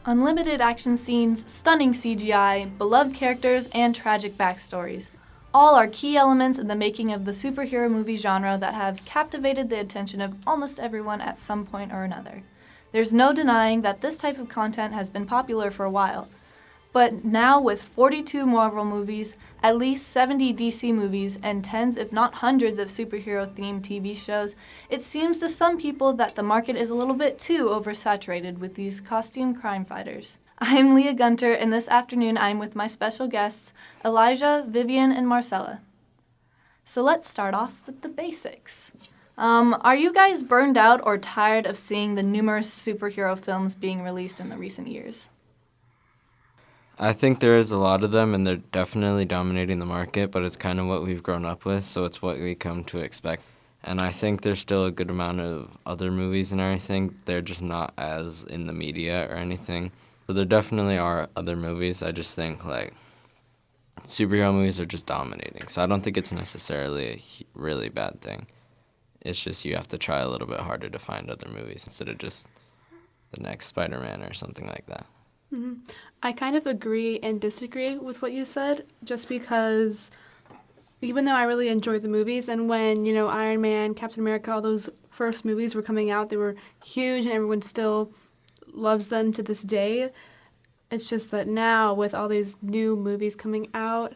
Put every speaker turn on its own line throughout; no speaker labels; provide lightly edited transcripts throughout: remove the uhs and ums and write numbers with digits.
Unlimited action scenes, stunning CGI, beloved characters, and tragic backstories. All are key elements in the making of the superhero movie genre that have captivated the attention of almost everyone at some point or another. There's no denying that this type of content has been popular for a while. But now with 42 Marvel movies, at least 70 DC movies, and tens if not hundreds of superhero-themed TV shows, it seems to some people that the market is a little bit too oversaturated with these costume crime fighters. I'm Leah Gunter, and this afternoon I'm with my special guests, Elijah, Vivian, and Marcella. So let's start off with the basics. Are you guys burned out or tired of seeing the numerous superhero films being released in the recent years?
I think there is a lot of them, and they're definitely dominating the market, but it's kind of what we've grown up with, so it's what we come to expect. And I think there's still a good amount of other movies and everything. They're just not as in the media or anything. So there definitely are other movies. I just think, like, superhero movies are just dominating. So I don't think it's necessarily a really bad thing. It's just you have to try a little bit harder to find other movies instead of just the next Spider-Man or something like that.
Mm-hmm. I kind of agree and disagree with what you said, just because even though I really enjoyed the movies, and when, Iron Man, Captain America, all those first movies were coming out, they were huge and everyone still loves them to this day. It's just that now with all these new movies coming out,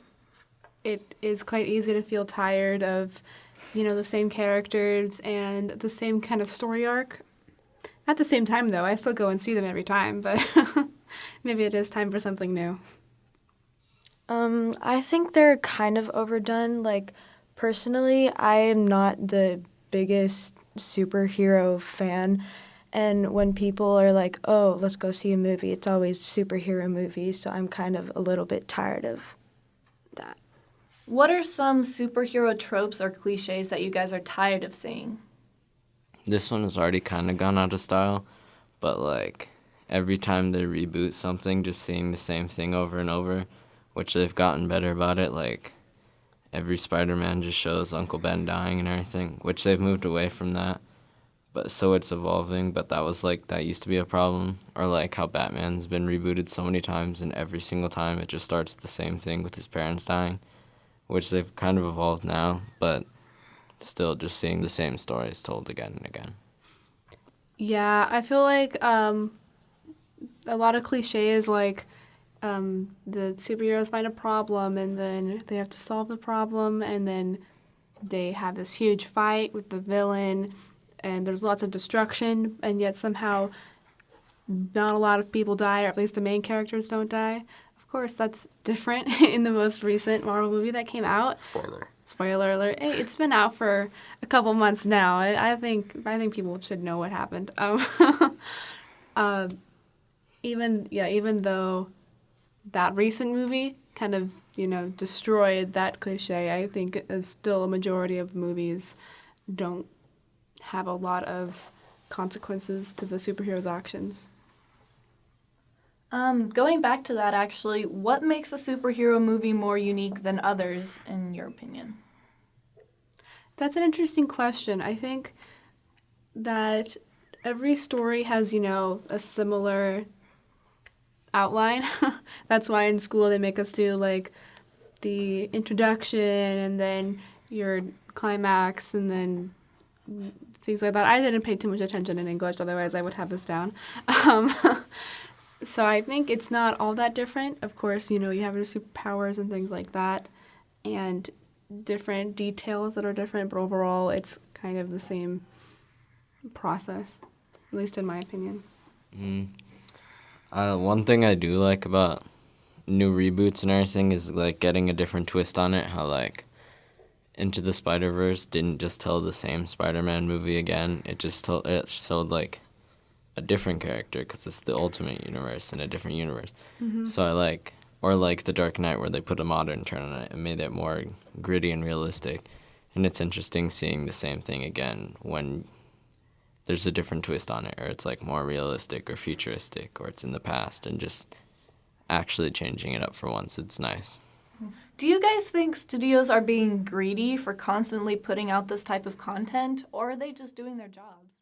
it is quite easy to feel tired of, the same characters and the same kind of story arc. At the same time, though, I still go and see them every time, but maybe it is time for something new.
I think they're kind of overdone. Like, personally, I am not the biggest superhero fan. And when people are like, oh, let's go see a movie, it's always superhero movies. So I'm kind of a little bit tired of that.
What are some superhero tropes or cliches that you guys are tired of seeing?
This one has already kind of gone out of style, but, like, every time they reboot something, just seeing the same thing over and over, which they've gotten better about it. Like, every Spider-Man just shows Uncle Ben dying and everything, which they've moved away from that. But so it's evolving, but that used to be a problem. Or, like, how Batman's been rebooted so many times, and every single time it just starts the same thing with his parents dying, which they've kind of evolved now, but still just seeing the same stories told again and again.
Yeah, I feel like a lot of cliches, like the superheroes find a problem and then they have to solve the problem, and then they have this huge fight with the villain, and there's lots of destruction, and yet somehow not a lot of people die, or at least the main characters don't die. Of course, that's different in the most recent Marvel movie that came out. Spoiler alert. Hey, it's been out for a couple months now. I think people should know what happened. Even though that recent movie kind of, destroyed that cliche, I think still a majority of movies don't have a lot of consequences to the superheroes' actions.
Going back to that, actually, what makes a superhero movie more unique than others, in your opinion?
That's an interesting question. I think that every story has, a similar outline. That's why in school they make us do, like, the introduction and then your climax and then things like that. I didn't pay too much attention in English, otherwise I would have this down. So I think it's not all that different. Of course, you have your superpowers and things like that, and different details that are different, but overall it's kind of the same process, at least in my opinion.
One thing I do like about new reboots and everything is, like, getting a different twist on it. How, like, Into the Spider-Verse didn't just tell the same Spider-Man movie again. It showed, like, a different character, because it's the Ultimate Universe in a different universe.
Mm-hmm.
So I like, or like The Dark Knight, where they put a modern turn on it and made it more gritty and realistic. And it's interesting seeing the same thing again when there's a different twist on it, or it's, like, more realistic or futuristic, or it's in the past, and just actually changing it up for once. It's nice.
Do you guys think studios are being greedy for constantly putting out this type of content, or are they just doing their jobs?